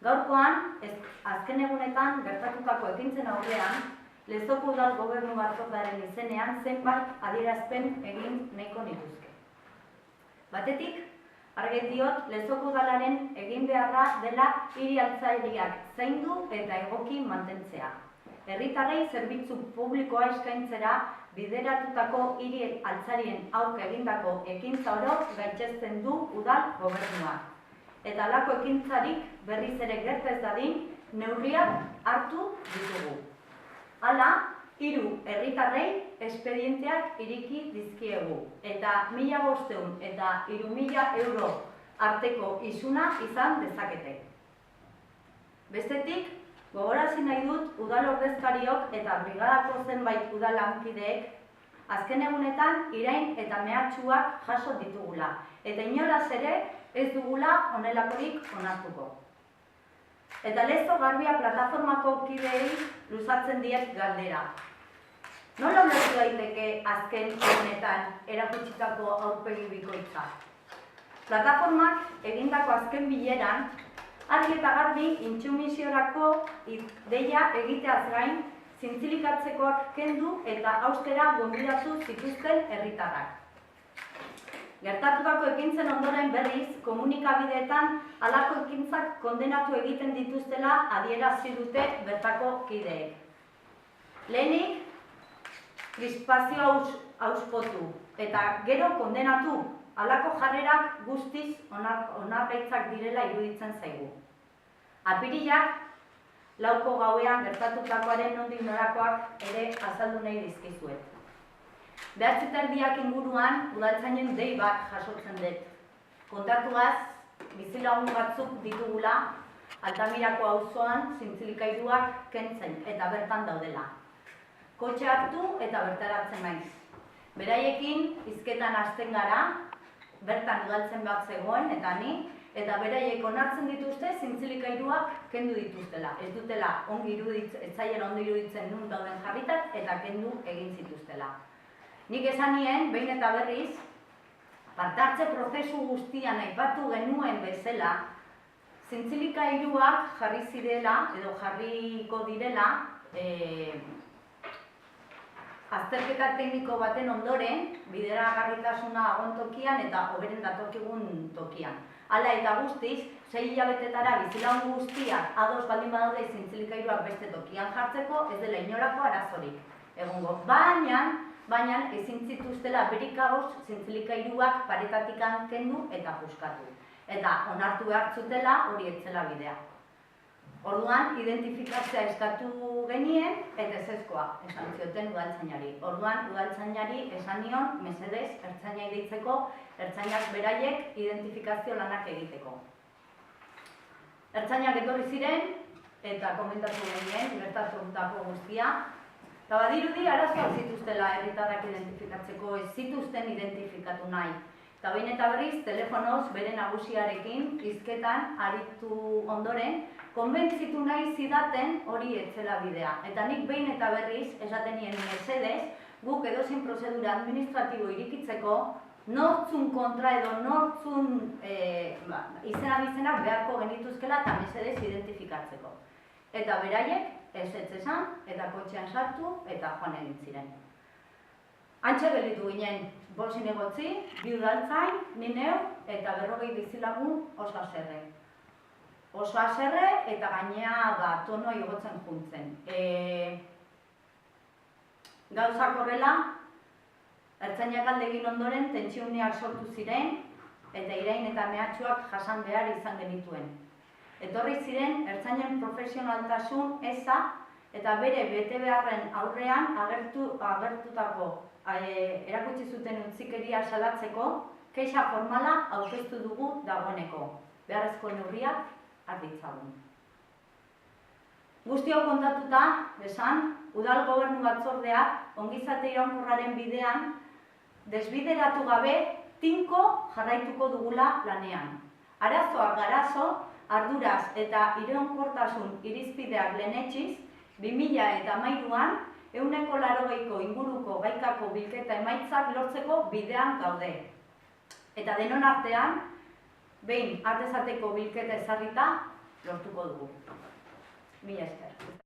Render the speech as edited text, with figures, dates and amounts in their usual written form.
Gaurkoan, azken egunetan gertatutako ekintzen aurrean, Lezoko Udal Gobernu Batzordearen izenean zenbait adierazpen egin nahiko nituzke. Batetik, argi diot Lezoko Udalaren egin beharra dela hiri altzaileak zaindu eta egoki mantentzea. Herritarrei zerbitzu publikoa eskaintzera bideratutako hiri altzarien aurka egindako ekintza oro gaitzesten du Udal Gobernuak. Eta halako ekintzarik berriz ere gerta ez dadin neurriak hartu ditugu. Hala, 3 herritarrei espedienteak ireki dizkiegu eta 1.500 eta 3.000 euro arteko isuna izan dezakete. Bestetik, gogorarazi nahi dut udal ordezkariok eta brigadako zenbait udal lankideek azken egunetan irain eta mehatxuak jaso ditugula eta inolaz ere ez dugula honelakorik onartuko. Eta Lezo Garbia plataformako kideei luzatzen diet galdera. Nola ulertu daiteke azken egunetan erakutsitako aurpegi bikoitza? Plataformak egindako azken bileran argi eta garbi intsumiziorako ideia egiteaz gain zintzilikatzekoak kendu eta austera gonbidatu zituzten herritarrak. Gertatutako ekintzen ondoren berriz, komunikabideetan halako ekintzak kondenatu egiten dituztela adierazi dute bertako kideek. Lehenik, krispazioa hauspotu eta gero kondenatu halako jarrerak guztiz onargaitzak direla iruditzen zaigu. Apirilak, 4 gauean gertatutakoaren nondik norakoak ere azaldu nahi dizkizuet. 9:30 inguruan udaltzainen dei bat jasotzen dut. Kontatuaz, bizilagun batzuk ditugula, Altamirako auzoan zintzilikairuak kentzen eta bertan daudela. Kotxe hartu eta bertaratzen naiz. Beraiekin hizketan hasten gara, bertan udaltzen bat zegoen eta ni, eta beraiek onartzen dituzte zintzilikairuak kendu dituztela. Ez dutela ez zaien ondo iruditzen nun dauden jarritak eta kendu egin zituztela. Nik esan nien, behin eta berriz, parte-hartze prozesu guztian aipatu genuen bezala, zintzilikairuak jarri zirela, edo jarriko direla, azterketa tekniko baten ondoren, bideragarritasuna agon tokian eta hoberen datorkigun tokian. Hala eta guztiz, 6 hilabetetara bizilagun guztiak ados baldin badaude zintzilikairuak beste tokian jartzeko, ez dela inolako arazorik egongo. Baina ezin zituztela berikagoz zintzilikairuak paretatikan kendu eta puskatu. Eta onartu behar zutela hori etzela bidea. Orduan, identifikatzea eskatu genien eta ezezkoa esan zioten udaltzainari. Orduan, udaltzainari esan nion, mesedez, ertzainai deitzeko, ertzainak beraiek identifikazio lanak egiteko. Ertzainak etorri ziren eta komentatu genien, gertatutako guztia, eta badirudi arazoak zituztela herritarrak identifikatzeko, ez zituzten identifikatu nahi. Eta behin eta berriz, telefonoz bere nagusiarekin hizketan aritu ondoren, konbentzitu nahi zidaten hori etzela bidea. Eta nik behin eta berriz, esaten nien mesedez, guk edozein prozedura administratibo irikitzeko, nortzun kontra edo nortzun izena beharko genituzkela eta mesedez identifikatzeko. Eta beraiek, ez esan, eta kotxean sartu, eta joan egin ziren. Antxe gelditu ginen, 5 zinegotzi, 2 udaltzain, ni neu, eta 40 bizilagun oso haserre. Oso haserre, eta gainea tonoa igotzen juntzen. Gauzak horrela, ertzainak alde egin ondoren, tentsiuneak sortu ziren, eta irain eta mehatxuak jasan behar izan genituen. Etorri ziren ertzainen profesionaltasun eza eta bere betebeharren aurrean agertutako erakutsi zuten utzikeria salatzeko kexa formala aurkeztu dugu dagoeneko. Beharrezko neurriak har ditzagun. Guzti hau kontatuta, esan, Udal Gobernu Batzordeak ongizate iraunkorraren bidean desbideratu gabe tinko jarraituko dugula lanean. Arazoak garazo, arduraz eta iraunkortasun irizpideak lehenetsiz, 2013an 180ko inguruko gaikako bilketa emaitzak lortzeko bidean gaude. Eta denon artean, behin artezateko bilketa ezarrita, lortuko dugu. Mila esker.